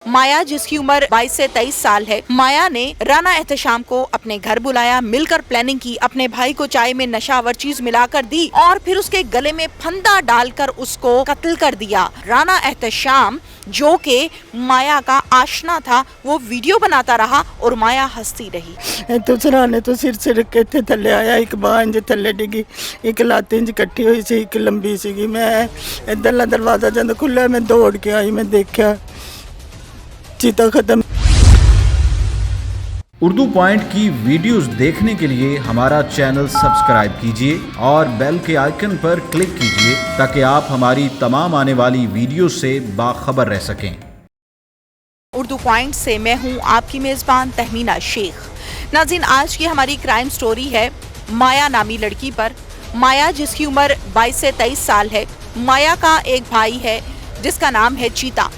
माया, जिसकी उम्र 22 से 23 साल है, माया ने राना एहतशाम को अपने घर बुलाया, मिलकर प्लानिंग की, अपने भाई को चाय में नशावर चीज मिलाकर दी और फिर उसके गले में फंदा डालकर उसको कत्ल कर दिया। राना एहतशाम जो के माया का आशना था, वो वीडियो बनाता रहा और माया हंसती रही। तो सराहने तो सिर से रख के इत्थे थल्ले आया, एक बांह इंज थल्ले डिगी, एक लत्त इंज कट्ठी हुई सी, एक लंबी सीगी। मैं इधरला दरवाजा जब खुला मैं दौड़ के आई, मैं देखा चीता खत्म। उर्दू पॉइंट की वीडियोस देखने के लिए हमारा चैनल सब्सक्राइब कीजिए और बेल के आइकन पर क्लिक कीजिए ताकि आप हमारी तमाम आने वाली वीडियो से बाखबर रह सकें। उर्दू पॉइंट से मैं हूं आपकी मेजबान तहमीना शेख। नाज़रीन, आज की हमारी क्राइम स्टोरी है माया नामी लड़की पर। माया, जिसकी उम्र 22 से 23 साल है। माया का एक भाई है जिसका नाम है चीता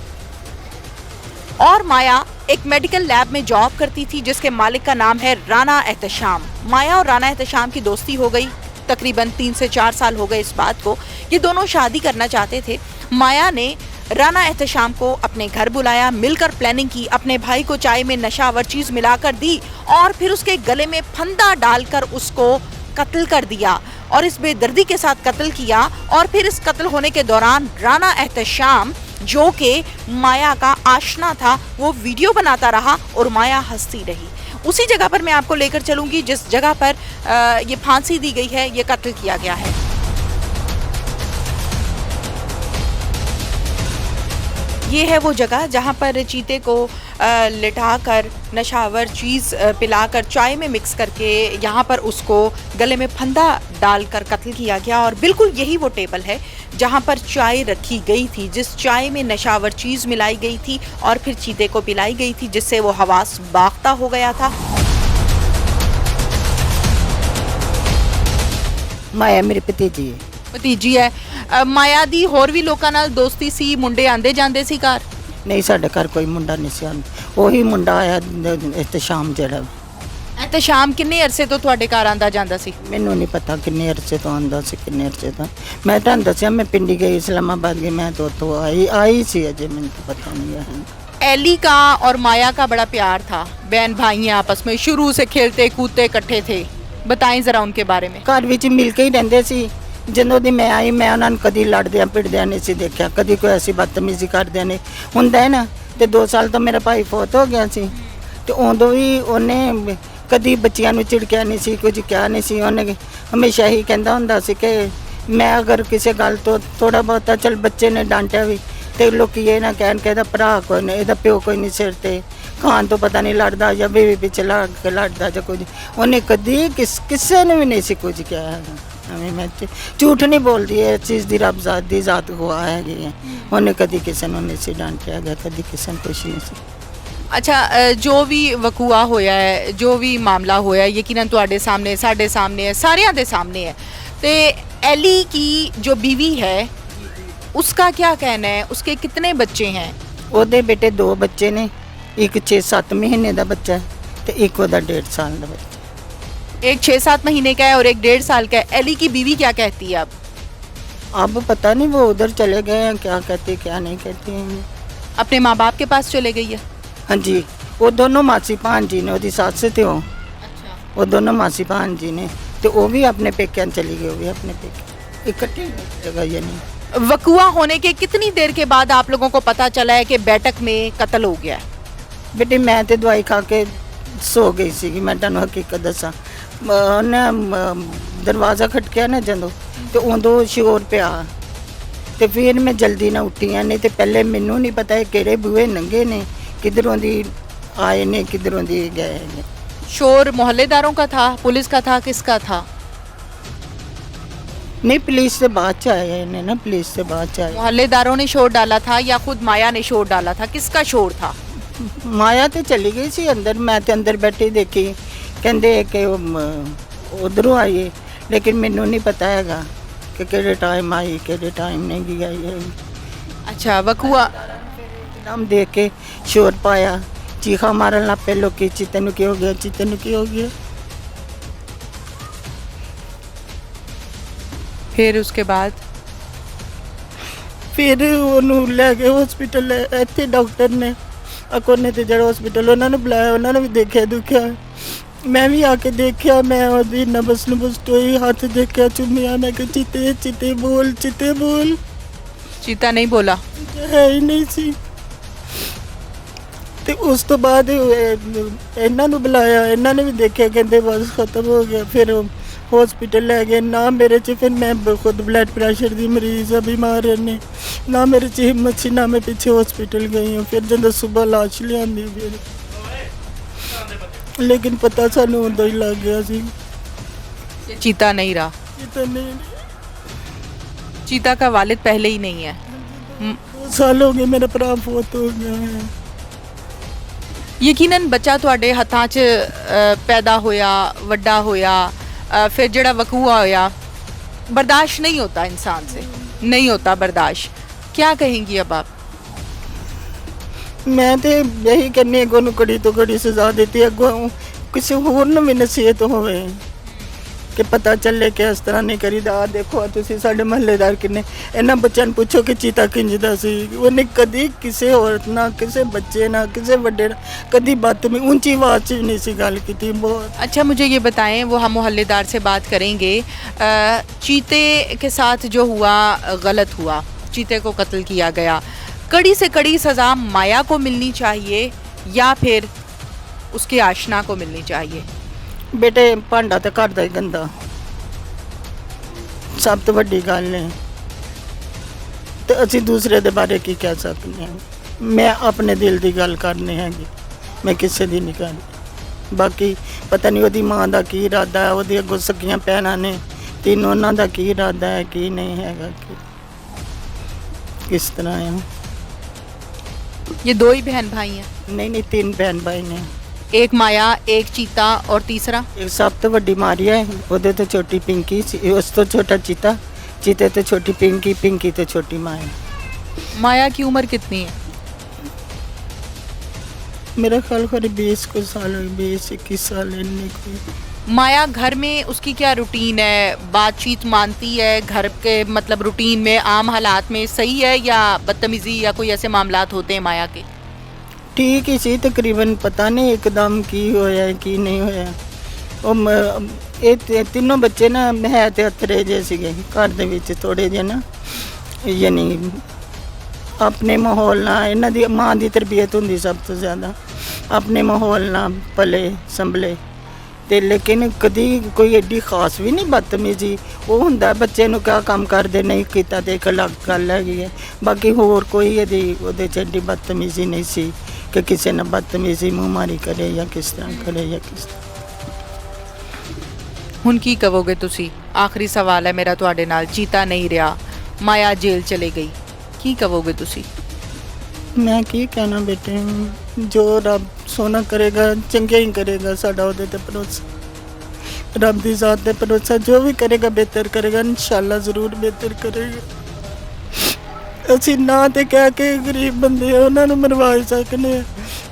और माया एक मेडिकल लैब में जॉब करती थी जिसके मालिक का नाम है राना एहतशाम। माया और राना एहतशाम की दोस्ती हो गई, तकरीबन 3 से 4 साल हो गए इस बात को। ये दोनों शादी करना चाहते थे। माया ने राना एहतशाम को अपने घर बुलाया, मिलकर प्लानिंग की, अपने भाई को चाय में नशावर चीज मिलाकर दी और फिर उसके गले में फंदा डालकर उसको कत्ल कर दिया और इस बेदर्दी के साथ कत्ल किया। और फिर इस कत्ल होने के दौरान राना एहतशाम जो के माया का आशना था, वो वीडियो बनाता रहा और माया हंसती रही। उसी जगह पर मैं आपको लेकर चलूंगी जिस जगह पर ये फांसी दी गई है, ये कत्ल किया गया है। ये है वो जगह जहाँ पर चीते को लिटाकर नशावर चीज़ पिलाकर चाय में मिक्स करके यहाँ पर उसको गले में फंदा डालकर कत्ल किया गया। और बिल्कुल यही वो टेबल है जहाँ पर चाय रखी गई थी, जिस चाय में नशावर चीज़ मिलाई गई थी और फिर चीते को पिलाई गई थी, जिससे वो हवास बाख्ता हो गया था। माया मेरी भतीजी है। भतीजी है। माया दी होर भी लोगों नाल दोस्ती सी, मुंडे आंदे जांदे सी घर? नहीं, साडे घर कोई मुंडा नहीं सी आंदा। ਉਹੀ ਮੁੰਡਾ ਆਇਆ एहतशाम ਜਿਹੜਾ। एहतशाम किन्ने अरसे तो तुहाडे घर आंदा जांदा सी? ਮੈਨੂੰ ਨਹੀਂ ਪਤਾ ਕਿੰਨੇ ਅਰਸੇ ਤੋਂ ਆਂਦਾ ਸੀ, ਕਿੰਨੇ ਅਰਸੇ ਤੋਂ। ਮੈਂ ਤੁਹਾਨੂੰ ਦੱਸਿਆ ਮੈਂ ਪਿੰਡੀ ਗਈ, ਇਸਲਾਮਾਬਾਦ ਗਈ, ਮੈਂ तो आई सी अजय, ਮੈਨੂੰ तो पता नहीं है। एली का और माया का बड़ा प्यार था, बहन भाई हैं आपस में, शुरू से खेलते कूदते इकट्ठे थे। बताएं जरा उनके बारे में। ਘਰ ਵਿੱਚ ਮਿਲ ਕੇ ਹੀ ਰਹਿੰਦੇ ਸੀ। ਜਦੋਂ ਦੀ ਮੈਂ ਆਈ ਮੈਂ ਉਹਨਾਂ ਨੂੰ ਕਦੀ ਲੜਦਿਆਂ ਪਿੜਦਿਆਂ ਨਹੀਂ ਸੀ ਦੇਖਿਆ, ਕਦੀ ਕੋਈ ਐਸੀ ਬਦਤਮੀਜ਼ੀ ਕਰਦਿਆਂ ਨਹੀਂ ਹੁੰਦਾ ਹੈ ਨਾ। ਤੇ 2 ਸਾਲ ਤੋਂ ਮੇਰਾ ਭਾਈ ਫੌਤ ਹੋ ਗਿਆ ਸੀ ਤੇ ਉਦੋਂ ਵੀ ਉਹਨੇ ਕਦੀ ਬੱਚਿਆਂ ਨੂੰ ਝਿੜਕਿਆ ਨਹੀਂ ਸੀ, ਕੁਝ ਕਿਹਾ ਨਹੀਂ ਸੀ। ਉਹਨੇ ਹਮੇਸ਼ਾ ਹੀ ਕਹਿੰਦਾ ਹੁੰਦਾ ਸੀ ਕਿ ਮੈਂ ਅਗਰ ਕਿਸੇ ਗੱਲ ਤੋਂ ਥੋੜਾ ਬਹੁਤਾ ਚਲ ਬੱਚੇ ਨੇ ਡਾਂਟਿਆ ਵੀ ਤੇ ਲੋਕੀ ਇਹ ਨਾ ਕਹਿਣ ਕਿ ਇਹਦਾ ਭਰਾ ਕੋਈ ਨਹੀਂ, ਇਹਦਾ ਪਿਓ ਕੋਈ ਨਹੀਂ ਸਿਰ ਤੇ, ਖਾਣ ਤੋਂ ਪਤਾ ਨਹੀਂ ਲੜਦਾ ਜਾਂ ਬੀਵੀ ਪਿੱਛੇ ਲੱਗ ਕੇ ਲੜਦਾ ਜਾਂ ਕੁਝ। ਉਹਨੇ ਕਦੀ ਕਿਸੇ ਨੂੰ ਵੀ ਨਹੀਂ ਸੀ ਕੁਝ ਕਿਹਾ ਹੈਗਾ। मैं झूठ नहीं बोलती है, चीज़ दी रब ज़ात दी ज़ात हुआ है। उन्हें कभी किसी ने नहीं सी डांटिया गया, कभी किसी ने कुछ नहीं सी। अच्छा, जो भी वकूआ होया है, जो भी मामला होया है, यकीनन तुहाडे सामने, साडे सामने है, सारियां दे सामने है। ते एली की जो बीवी है उसका क्या कहना है? उसके कितने बच्चे हैं? ਉਹਦੇ बेटे 2 बच्चे ने, एक 6-7 महीने का बच्चा है तो एक ਉਹਦਾ 1.5 साल का बच्चा। एक 6-7 महीने का है और एक 1.5 साल का है। एली की बीवी क्या कहती है अब पता नहीं, वो उधर चले गए हैं, क्या कहती क्या नहीं कहती हैं। अपने माँ बाप के पास चले गई है? हाँ जी, वो दोनों मासी भांजी ने, ਉਹਦੀ ਸੱਸ ਤੇ ਉਹ। अच्छा। वो दोनों मासी भांजी ने तो वो भी अपने पेके चली गई, वो भी अपने पेके इकट्ठी जगह। ये नहीं, वकूआ होने के कितनी देर के बाद आप लोगों को पता चला है कि बैठक में कत्ल हो गया है? बेटे मैं तो दवाई खा के सो गई सी। मैं ਤੁਹਾਨੂੰ ਹਕੀਕਤ ਦੱਸਾਂ, ਉਹਨੇ ਦਰਵਾਜ਼ਾ ਖਟਕਿਆ ਨਾ ਜਦੋਂ ਤੇ ਉਦੋਂ ਸ਼ੋਰ ਪਿਆ ਤੇ ਫਿਰ ਮੈਂ ਜਲਦੀ ਨਾਲ ਉੱਠੀ ਆ। ਨਹੀਂ ਤੇ ਪਹਿਲੇ ਮੈਨੂੰ ਨਹੀਂ ਪਤਾ ਇਹ ਕਿਹੜੇ ਬੂਹੇ ਨੰਗੇ ਨੇ, ਕਿਧਰੋਂ ਦੀ ਆਏ ਨੇ, ਕਿਧਰੋਂ ਦੀ ਗਏ ਨੇ। शोर मोहल्लेदारों का था, पुलिस का था, किसका था? नहीं, पुलिस से बाद च आए ने ना, पुलिस से बाद च आए। मोहल्लेदारों ने शोर डाला था या खुद माया ने शोर डाला था? किसका शोर था? माया तो चली गई सी अंदर, मैं तो अंदर बैठी देखी, कहते कि उधरों आई है, लेकिन मैनू नहीं पता हैगा कि किहड़े टाइम आई, किहड़े टाइम नहीं गई आई है। अच्छा, वकूआ हम देख के शोर पाया, चीखा मारन लग पे लोग, चीते नूं की हो गया, चीते नूं की हो गया। फिर उसके बाद फिर ਉਹਨੂੰ ਲੈ ਗਏ ਹਸਪੀਟਲ। ਇੱਥੇ ਡਾਕਟਰ ਨੇ ਆ ਕੋਨੇ ਤੇ ਜਿਹੜਾ ਹਸਪੀਟਲ ਉਹਨਾਂ ਨੂੰ ਬੁਲਾਇਆ, ਉਹਨਾਂ ਨੇ ਵੀ ਦੇਖਿਆ ਦੁਖਿਆ। ਮੈਂ ਵੀ ਆ ਕੇ ਦੇਖਿਆ, ਮੈਂ ਉਹਦੀ ਨਬਸ ਨੁਬਸ ਟੋਈ, ਹੱਥ ਦੇਖਿਆ, ਚੁੰਮਿਆ। ਮੈਂ ਕਿਹਾ ਚੀਤੇ ਚੀਤੇ ਬੋਲ, ਚੀਤੇ ਬੋਲ। ਚੀਤਾ ਨਹੀਂ ਬੋਲਾ। ਹੈ ਹੀ ਨਹੀਂ ਸੀ। ਤੇ ਉਸ ਤੋਂ ਬਾਅਦ ਇਹਨਾਂ ਨੂੰ ਬੁਲਾਇਆ, ਇਹਨਾਂ ਨੇ ਵੀ ਦੇਖਿਆ, ਕਹਿੰਦੇ ਬਸ ਖਤਮ ਹੋ ਗਿਆ। ਫਿਰ ਹਸਪੀਟਲ ਲੈ ਗਏ ਨਾ ਮੇਰੇ 'ਚ। ਫਿਰ ਮੈਂ ਖੁਦ ਬਲੱਡ ਪ੍ਰੈਸ਼ਰ ਦੀ ਮਰੀਜ਼ ਆ, ਬਿਮਾਰ ਰਹਿੰਦੇ ਨਾ, ਮੇਰੇ 'ਚ ਹਿੰਮਤ ਸੀ ਨਾ ਮੈਂ ਪਿੱਛੇ ਹਸਪੀਟਲ ਗਈ ਹਾਂ। ਫਿਰ ਜਦੋਂ ਸਵੇਰ ਲਾਸ਼ ਲਿਆਂਦੀ ਫਿਰ, ਲੇਕਿਨ ਪਤਾ ਸਾਨੂੰ ਉਦੋਂ ਹੀ ਲੱਗ ਗਿਆ ਸੀ ये चीता नहीं रहा। ਚੀਤਾ ਨਹੀਂ। चीता का वालिद पहले ही नहीं है। 2 ਸਾਲ ਹੋ ਗਏ ਮੇਰਾ ਭਰਾ ਫੌਤ ਹੋ ਗਿਆ ਹੈ। ਯਕੀਨਨ ਬੱਚਾ ਤੁਹਾਡੇ ਹੱਥਾਂ 'ਚ ਪੈਦਾ ਹੋਇਆ, ਵੱਡਾ ਹੋਇਆ, फिर जड़ा वकूआ होया, बर्दाश्त नहीं होता इंसान से, नहीं होता बर्दाश्त। क्या कहेंगी अब आप? ਮੈਂ ਤੇ ਇਹੀ ਕਹਿੰਨੀ ਅੱਗੋਂ ਨੂੰ ਕੜੀ ਤੋਂ ਕੜੀ ਸਜ਼ਾ ਦਿੱਤੀ, ਅੱਗੋਂ ਕਿਸੇ ਹੋਰ ਨੂੰ ਵੀ ਨਸੀਹਤ ਹੋਵੇ ਕਿ ਪਤਾ ਚੱਲੇ ਕਿ ਇਸ ਤਰ੍ਹਾਂ ਨਹੀਂ ਕਰੀਦਾ। ਆਹ ਦੇਖੋ ਤੁਸੀਂ ਸਾਡੇ ਮਹੱਲੇਦਾਰ ਕਿੰਨੇ, ਇਹਨਾਂ ਬੱਚਿਆਂ ਨੂੰ ਪੁੱਛੋ ਕਿ ਚੀਤਾ ਕਿੰਜਦਾ ਸੀ। ਉਹਨੇ ਕਦੀ ਕਿਸੇ ਔਰਤ ਨਾਲ, ਕਿਸੇ ਬੱਚੇ ਨਾਲ, ਕਿਸੇ ਵੱਡੇ ਨਾਲ ਕਦੀ बदतमीज़ी ऊंची आवाज़ से नहीं सी गल की थी। बहुत अच्छा, मुझे ये बताएं, वो हम मोहल्लेदार से बात करेंगे। चीते के साथ जो हुआ गलत हुआ, चीते को कत्ल किया गया, कड़ी से कड़ी सज़ा माया को मिलनी चाहिए या फिर उसके आशना को मिलनी चाहिए? बेटे भांडा तो घर का ही गंदा सब तो वड्डी गल है। तो असी दूसरे के बारे की कह सकते हैं। मैं अपने दिल की गल करनी हैगी, मैं किसी की नहीं करनी। बाकी पता नहीं वो माँ का की इरादा है, वो अगों सकियां भैनां ने तीन, उन्हों का की इरादा है की नहीं है, किस तरह है। ये 2 ही बहन भाई हैं? नहीं नहीं, 3 बहन भाई ने। एक माया, एक चीता और तीसरा? एक सब तो वड्डी मारिया है, ਉਹਦੇ तो छोटी पिंकी, उस तो छोटा चीता, चीते तो छोटी पिंकी, पिंकी तो छोटी माया। माया की उम्र कितनी है? मेरा ख्याल करीब 20 को साल, 20-21 साल इतनी कोई। माया घर में उसकी क्या रूटीन है? बातचीत मानती है? घर के मतलब रूटीन में, आम हालात में सही है या बदतमीज़ी या कोई ऐसे मामलात होते हैं माया के? ठीक ही सी तकरीबन, पता नहीं एकदम की होया की नहीं होया। ਇਹ ਤਿੰਨੋਂ ਬੱਚੇ ਨਾ ਹੈ ਤੇ ਅਥਰੇ ਜੇ ਸੀਗੇ ਘਰ ਦੇ ਵਿੱਚ, ਥੋੜੇ ਜਿਹੇ ਨਾ ਯਾਨੀ ਆਪਣੇ ਮਾਹੌਲ ਨਾਲ, ਇਹਨਾਂ ਦੀ ਮਾਂ ਦੀ ਤਰਬੀਅਤ ਹੁੰਦੀ ਸਭ ਤੋਂ ਜ਼ਿਆਦਾ, ਆਪਣੇ ਮਾਹੌਲ ਨਾਲ ਪਲੇ ਸੰਭਲੇ। ਤੇ ਲੇਕਿਨ ਕਦੀ ਕੋਈ ਐਡੀ ਖਾਸ ਵੀ ਨਹੀਂ ਬਦਤਮੀਜ਼ੀ। ਉਹ ਹੁੰਦਾ ਬੱਚੇ ਨੂੰ ਕਿਆ ਕੰਮ ਕਰਦੇ ਨਹੀਂ ਕੀਤਾ ਤੇ ਇੱਕ ਅਲੱਗ ਗੱਲ ਹੈਗੀ ਹੈ। ਬਾਕੀ ਹੋਰ ਕੋਈ ਇਹਦੀ ਉਹਦੇ 'ਚ ਐਡੀ ਬਦਤਮੀਜ਼ੀ ਨਹੀਂ ਸੀ ਕਿ ਕਿਸੇ ਨਾਲ ਬਦਤਮੀਜ਼ੀ ਮੂੰਹ ਮਾਰੀ ਕਰੇ ਜਾਂ ਕਿਸ ਤਰ੍ਹਾਂ ਕਰੇ ਜਾਂ ਕਿਸ ਤਰ੍ਹਾਂ। ਹੁਣ ਕੀ ਕਹੋਗੇ ਤੁਸੀਂ? ਆਖਰੀ ਸਵਾਲ ਹੈ ਮੇਰਾ ਤੁਹਾਡੇ ਨਾਲ। ਚੀਤਾ ਨਹੀਂ ਰਿਹਾ, ਮਾਇਆ ਜੇਲ੍ਹ ਚਲੇ ਗਈ, ਕੀ ਕਹੋਗੇ ਤੁਸੀਂ? ਮੈਂ ਕੀ ਕਹਿਣਾ ਬੇਟੇ, ਜੋ ਰੱਬ ਸੋਨਾ ਕਰੇਗਾ ਚੰਗਾ ਹੀ ਕਰੇਗਾ। ਸਾਡਾ ਉਹਦੇ ਤੇ ਭਰੋਸਾ, ਰੱਬ ਦੀ ਜ਼ਾਤ ਤੇ ਭਰੋਸਾ, ਜੋ ਵੀ ਕਰੇਗਾ ਬਿਹਤਰ ਕਰੇਗਾ, ਇਨਸ਼ਾਅੱਲਾ ਜ਼ਰੂਰ ਬਿਹਤਰ ਕਰੇਗਾ। ਅਸੀਂ ਨਾ ਤੇ ਕਹਿ ਕੇ ਗਰੀਬ ਬੰਦੇ ਆ ਉਹਨਾਂ ਨੂੰ ਮਰਵਾ ਸਕਨੇ ਆ,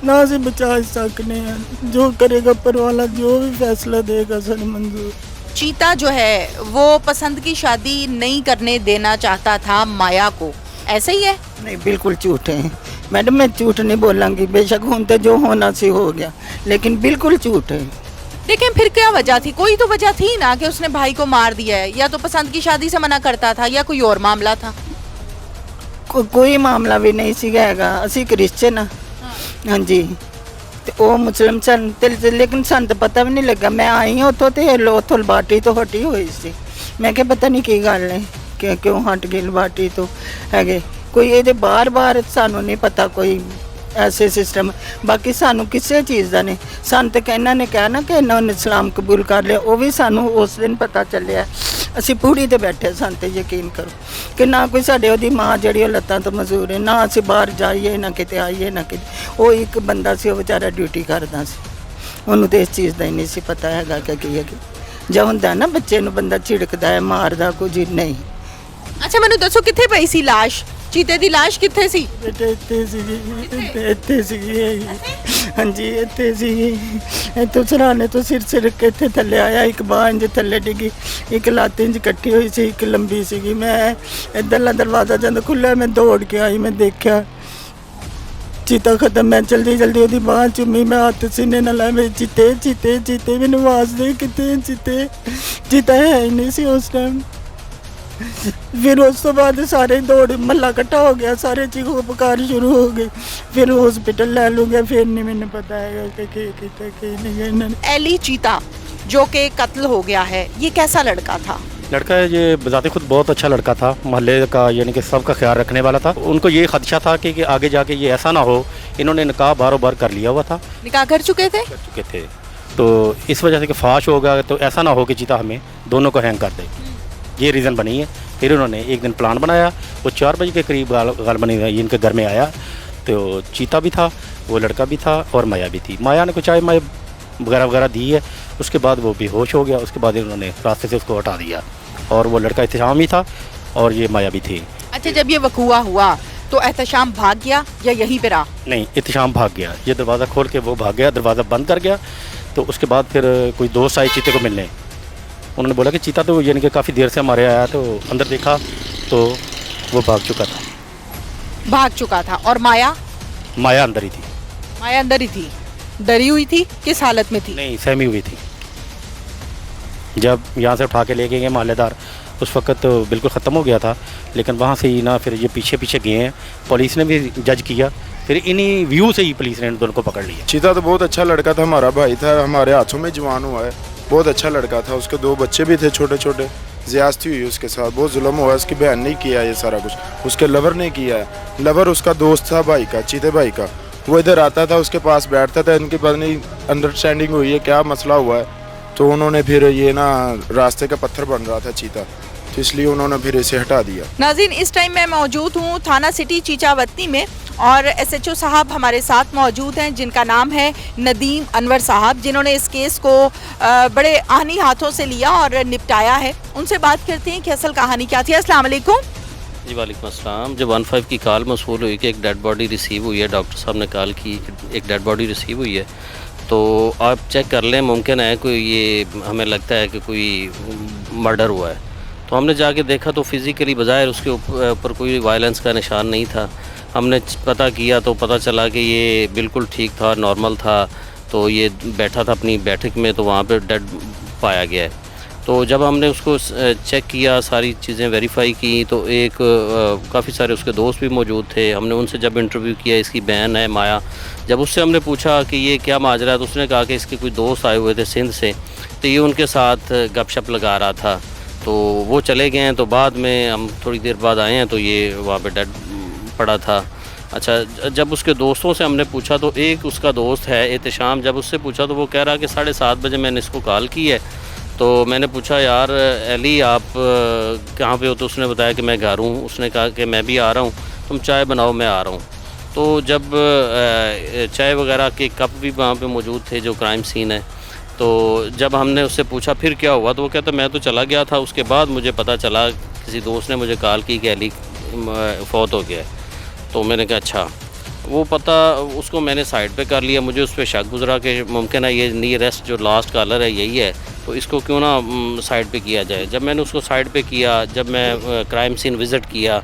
ਨਾ ਅਸੀਂ ਬਚਾ ਸਕਨੇ ਆ। ਜੋ ਕਰੇਗਾ ਪਰਵਾਲਾ, ਜੋ भी फैसला देगा ਸਾਨੂੰ मंजूर। चीता जो है वो पसंद की शादी नहीं करने देना चाहता था माया को, ऐसे ही है? नहीं, बिल्कुल झूठ है मैडम, मैं झूठ नहीं बोलांगी। बेशक होने तो जो होना सी हो गया, लेकिन बिल्कुल झूठ है। लेकिन फिर क्या वजह थी? कोई तो वजह थी ना कि उसने भाई को मार दिया है, या तो पसंद की शादी से मना करता था या कोई और मामला था? कोई मामला भी नहीं सीगा हैगा। असी क्रिश्चियन हाँ। हाँ जी, ਤੇ ਉਹ ਮੁਸਲਿਮ ਸਨ ਤੇ ਲੇਕਿਨ ਸਾਨੂੰ ਤਾਂ ਪਤਾ ਵੀ ਨਹੀਂ ਲੱਗਾ। ਮੈਂ ਆਈ ਹਾਂ ਉੱਥੋਂ ਤੇ ਉੱਥੋਂ ਲਬਾਰਟੀ ਤੋਂ ਹਟੀ ਹੋਈ ਸੀ। ਮੈਂ ਕਿਹਾ ਪਤਾ ਨਹੀਂ ਕੀ ਗੱਲ ਹੈ ਕਿ ਕਿਉਂ ਹਟ ਗਈ ਲਬਾਰਟੀ ਤੋਂ ਹੈਗੇ। ਕੋਈ ਇਹਦੇ ਬਾਰ-ਬਾਰ ਸਾਨੂੰ ਨਹੀਂ ਪਤਾ ਕੋਈ ਐਸੇ ਸਿਸਟਮ। ਬਾਕੀ ਸਾਨੂੰ ਕਿਸੇ ਚੀਜ਼ ਦਾ ਨਹੀਂ। ਸਾਨੂੰ ਤਾਂ ਇਹਨਾਂ ਨੇ ਕਿਹਾ ਨਾ ਕਿ ਇਹਨਾਂ ਨੇ ਇਸਲਾਮ ਕਬੂਲ ਕਰ ਲਿਆ, ਉਹ ਵੀ ਸਾਨੂੰ ਉਸ ਦਿਨ ਪਤਾ ਚੱਲਿਆ। ਅਸੀਂ ਪੂੜੀ ਤੇ ਬੈਠੇ, ਸਾਨੂੰ ਤੇ ਯਕੀਨ ਕਰੋ ਕਿ ਨਾ ਕੋਈ ਸਾਡੇ ਉਹਦੀ ਮਾਂ ਜਿਹੜੀ ਉਹ ਲੱਤਾਂ ਤੋਂ ਮਜ਼ਦੂਰ ਹੈ, ਨਾ ਅਸੀਂ ਬਾਹਰ ਜਾਈਏ, ਨਾ ਕਿਤੇ ਆਈਏ, ਨਾ ਕਿਤੇ। ਉਹ ਇੱਕ ਬੰਦਾ ਸੀ, ਉਹ ਵਿਚਾਰਾ ਡਿਊਟੀ ਕਰਦਾ ਸੀ, ਉਹਨੂੰ ਤਾਂ ਇਸ ਚੀਜ਼ ਦਾ ਹੀ ਨਹੀਂ ਸੀ ਪਤਾ ਹੈਗਾ ਕਿ ਕੀ ਹੈ। ਜਾਂ ਹੁੰਦਾ ਨਾ ਬੱਚੇ ਨੂੰ ਬੰਦਾ ਝਿੜਕਦਾ ਹੈ, ਮਾਰਦਾ ਕੁਝ ਨਹੀਂ। ਅੱਛਾ, ਮੈਨੂੰ ਦੱਸੋ ਕਿੱਥੇ ਪਈ ਸੀ ਲਾਸ਼? ਚੀਤੇ ਦੀ ਲਾਸ਼ ਕਿੱਥੇ ਸੀ? ਬੇਟੇ ਇੱਥੇ ਸੀਗੀ, ਇੱਥੇ ਸੀਗੀ। ਹਾਂਜੀ ਇੱਥੇ ਸੀਗੀ। ਇੱਥੋਂ ਸਰਾਣੇ ਤੋਂ ਸਿਰ ਸਿਰ ਕੇ ਇੱਥੇ ਥੱਲੇ ਆਇਆ, ਇੱਕ ਬਾਂਹ ਇੰਜ ਥੱਲੇ ਡਿੱਗੀ, ਇੱਕ ਲੱਤ ਇੰਜ ਇਕੱਠੀ ਹੋਈ ਸੀ, ਇੱਕ ਲੰਬੀ ਸੀਗੀ। ਮੈਂ ਇੱਧਰਲਾ ਦਰਵਾਜ਼ਾ ਜਦੋਂ ਖੁੱਲ੍ਹਾ, ਮੈਂ ਦੌੜ ਕੇ ਆਈ, ਮੈਂ ਦੇਖਿਆ चीता खत्म। मैं जल्दी जल्दी ਉਹਦੀ ਬਾਂਹ ਚੁੰਮੀ, मैं हथ सीने ਨਾਲ लाए, चीते चीते चीते मैंने आवाज़ दे कितने चीते, चीता है ही नहीं सी उस टाइम। फिर उस तो बाद सारे दौड़ महल्ला इकट्ठा हो गया, सारे चीखो पुकार शुरू हो गई। फिर हॉस्पिटल ले लू गया, फिर नहीं मैंने पता है कि नहीं इन्होंने। एली चीता जो कि कत्ल हो गया है, ये कैसा लड़का था? लड़का ये बजाते खुद बहुत अच्छा लड़का था, मोहल्ले का यानी कि सबका ख्याल रखने वाला था। उनको ये खदशा था कि आगे जाके ये ऐसा ना हो, इन्होंने निकाह बारों बार कर लिया हुआ था, निकाह कर चुके थे। तो इस वजह से कि फाश होगा तो ऐसा ना हो कि चीता हमें दोनों को हैंग कर दे, ये रीज़न बनी है। फिर उन्होंने एक दिन प्लान बनाया, वो 4 बजे के करीब गालबनी इनके घर में आया, तो चीता भी था, वो लड़का भी था और माया भी थी। माया ने कुछ चाय माय वगैरह वगैरह दी है, उसके बाद वो बेहोश हो गया। उसके बाद इन्होंने रास्ते से उसको हटा दिया, और वो लड़का एहतशाम ही था और ये माया भी थी। अच्छा, जब ये वकूआ हुआ तो एहतशाम भाग गया या यहीं पे रहा? नहीं, एहतशाम भाग गया, ये दरवाज़ा खोल के वो भाग गया, दरवाज़ा बंद कर गया। तो उसके बाद फिर कोई दोस्त आए चीते को मिलने, उन्होंने बोला कि चीता तो यानी कि काफ़ी देर से हमारे आया, तो अंदर देखा तो वो भाग चुका था। और माया? माया अंदर ही थी। माया अंदर ही थी, डरी हुई थी, किस हालत में थी? नहीं, सहमी हुई थी। जब यहाँ से उठा के ले गए मोहल्लेदार, उस वक्त तो बिल्कुल ख़त्म हो गया था, लेकिन वहाँ से ही ना फिर ये पीछे पीछे गए हैं, पुलिस ने भी जज किया, फिर इन्हीं व्यू से ही पुलिस ने इन दोनों को पकड़ लिया। चीता तो बहुत अच्छा लड़का था, हमारा भाई था, हमारे हाथों में जवान हुआ है, बहुत अच्छा लड़का था। उसके 2 बच्चे भी थे छोटे छोटे। ज़्यादती हुई उसके साथ, बहुत जुल्म हुआ। उसकी बहन नहीं किया ये सारा कुछ, उसके लवर ने किया है। लवर उसका दोस्त था भाई का, चीते भाई का, वो इधर आता था, उसके पास बैठता था। इनकी पता नहीं अंडरस्टैंडिंग हुई है, क्या मसला हुआ है, तो उन्होंने फिर ये ना रास्ते का पत्थर बन रहा था चीता, तो इसलिए उन्होंने फिर इसे हटा दिया। नाज़रीन, इस टाइम मैं मौजूद हूँ थाना सिटी चीचावती में, और एसएचओ साहब हमारे साथ मौजूद हैं, जिनका नाम है नदीम अनवर साहब, जिन्होंने इस केस को बड़े आहनी हाथों से लिया और निपटाया है। उनसे बात करते हैं कि असल कहानी क्या थी। अस्सलाम वालेकुम। जी वालेकुम अस्सलाम। जब 15 की कॉल मौसूल हुई कि एक डेड बॉडी रिसीव हुई है, डॉक्टर साहब ने कॉल की कि एक डेड बॉडी रिसीव हुई है, तो आप चेक कर लें, मुमकिन है कोई, ये हमें लगता है कि कोई मर्डर हुआ है। तो हमने जाके देखा तो फिज़िकली बज़ाहिर उसके ऊपर कोई वायलेंस का निशान नहीं था। हमने पता किया तो पता चला कि ये बिल्कुल ठीक था, नॉर्मल था। तो ये बैठा था अपनी बैठक में, तो वहाँ पे डेड पाया गया है। तो जब हमने उसको चेक किया, सारी चीज़ें वेरीफाई की, तो एक काफ़ी सारे उसके दोस्त भी मौजूद थे। हमने उनसे जब इंटरव्यू किया, इसकी बहन है माया, जब उससे हमने पूछा कि ये क्या माजरा है, तो उसने कहा कि इसके कोई दोस्त आए हुए थे सिंध से, तो ये उनके साथ गपशप लगा रहा था, तो वो चले गए हैं। तो बाद में हम थोड़ी देर बाद आए हैं, तो ये वहाँ पे डेड पड़ा था। अच्छा, जब उसके दोस्तों से हमने पूछा, तो एक उसका दोस्त है एहतशाम, जब उससे पूछा तो वो कह रहा कि 7:30 बजे मैंने इसको कॉल की है। तो मैंने पूछा, यार अली आप कहाँ पे हो? तो उसने बताया कि मैं घर हूँ। उसने कहा कि मैं भी आ रहा हूँ, तुम चाय बनाओ, मैं आ रहा हूँ। तो जब चाय वगैरह के कप भी वहाँ पे मौजूद थे, जो क्राइम सीन है, तो जब हमने उससे पूछा फिर क्या हुआ, तो वो कहता मैं तो चला गया था, उसके बाद मुझे पता चला, किसी दोस्त ने मुझे कॉल की कि अली फौत हो गया है। तो मैंने कहा अच्छा। वो पता उसको मैंने साइड पे कर लिया, मुझे उस पर शक गुजरा कि मुमकिन है ये नियरेस्ट जो लास्ट कॉलर है यही है, तो इसको क्यों ना साइड पे किया जाए। जब मैंने उसको साइड पे किया, जब मैं क्राइम सीन विज़िट किया,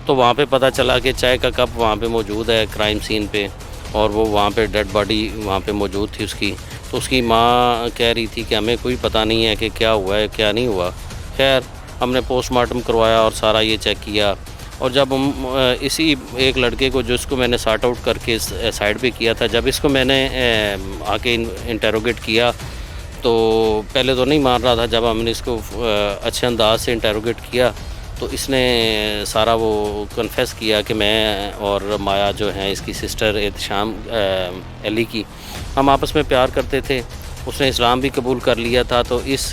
तो वहाँ पे पता चला कि चाय का कप वहाँ पे मौजूद है क्राइम सीन पे, और वो वहाँ पे डेड बॉडी वहाँ पे मौजूद थी उसकी। तो उसकी माँ कह रही थी कि हमें कोई पता नहीं है कि क्या हुआ है क्या नहीं हुआ। खैर, हमने पोस्टमार्टम करवाया और सारा ये चेक किया, और जब हम इसी एक लड़के को, जिसको मैंने सॉर्ट आउट करके साइड पे किया था, जब इसको मैंने आके इंटेरोगेट किया, तो पहले तो नहीं मान रहा था। जब हमने इसको अच्छे अंदाज से इंटेरोगेट किया, तो इसने सारा वो कन्फेस किया कि मैं और माया जो हैं इसकी सिस्टर एहतशाम अली की, हम आपस में प्यार करते थे। उसने इस्लाम भी कबूल कर लिया था। तो इस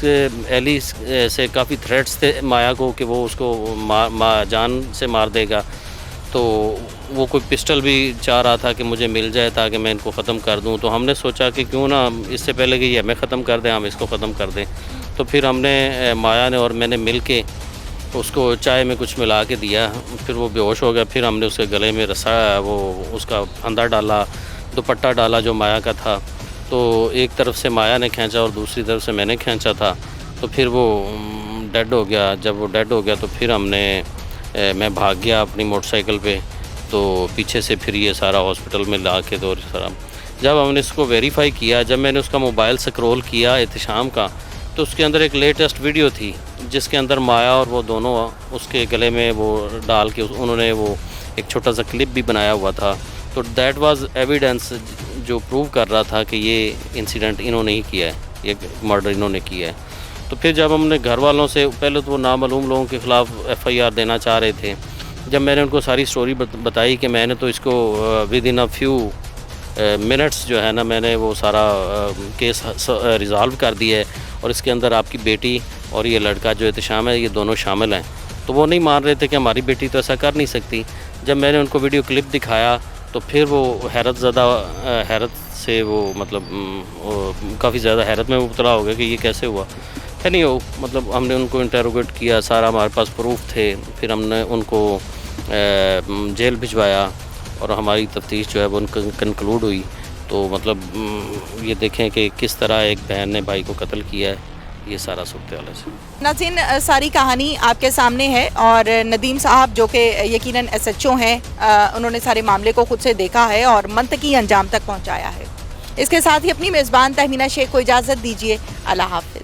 अली से काफ़ी थ्रेट्स थे माया को कि वो उसको जान से मार देगा। तो वो कोई पिस्टल भी चाह रहा था कि मुझे मिल जाए ताकि मैं इनको ख़त्म कर दूं। तो हमने सोचा कि क्यों ना इससे पहले कि ये हमें ख़त्म कर दें, हम इसको ख़त्म कर दें। तो फिर हमने माया ने और मैंने मिल के उसको चाय में कुछ मिला के दिया, फिर वो बेहोश हो गया। फिर हमने उसके गले में रसा वो उसका फंदा डाला, दुपट्टा डाला जो माया का था। तो एक तरफ से माया ने खींचा और दूसरी तरफ से मैंने खींचा था। तो फिर वो डेड हो गया। जब वो डेड हो गया तो फिर मैं भाग गया अपनी मोटरसाइकिल पे। तो पीछे से फिर ये सारा हॉस्पिटल में ला के तो सारा जब हमने इसको वेरीफाई किया, जब मैंने उसका मोबाइल स्क्रॉल किया एहतशाम का, तो उसके अंदर एक लेटेस्ट वीडियो थी जिसके अंदर माया और वो दोनों उसके गले में वो डाल के उन्होंने वो एक छोटा सा क्लिप भी बनाया हुआ था। तो दैट वाज एविडेंस जो प्रूव कर रहा था कि ये इंसिडेंट इन्होंने ही किया है, ये मर्डर इन्होंने किया है। तो फिर जब हमने घर वालों से, पहले तो वो नामालूम लोगों के ख़िलाफ़ FIR देना चाह रहे थे, जब मैंने उनको सारी स्टोरी बताई कि मैंने तो इसको with in a few minutes जो है ना मैंने वो सारा केस रिज़ॉल्व कर दिया है और इसके अंदर आपकी बेटी और ये लड़का जो एहतशाम है ये दोनों शामिल हैं, तो वो नहीं मान रहे थे कि हमारी बेटी तो ऐसा कर नहीं सकती। जब मैंने उनको वीडियो क्लिप दिखाया तो फिर वो हैरत से वो मतलब काफ़ी ज़्यादा हैरत में मुब्तला हो गया कि ये कैसे हुआ है। नहीं हो मतलब हमने उनको इंटरोगेट किया, सारा हमारे पास प्रूफ थे, फिर हमने उनको जेल भिजवाया और हमारी तफ्तीश जो है वो कंक्लूड हुई। तो मतलब ये देखें कि किस तरह एक बहन ने भाई को कत्ल किया है, ये सारा सूरत हाल है। नाज़रीन, सारी कहानी आपके सामने है और नदीम साहब जो कि यकीनन SHO हैं, उन्होंने सारे मामले को खुद से देखा है और मंतकी अंजाम तक पहुंचाया है। इसके साथ ही अपनी मेज़बान तहमीना शेख को इजाज़त दीजिए। अल्लाह हाफ़िज़।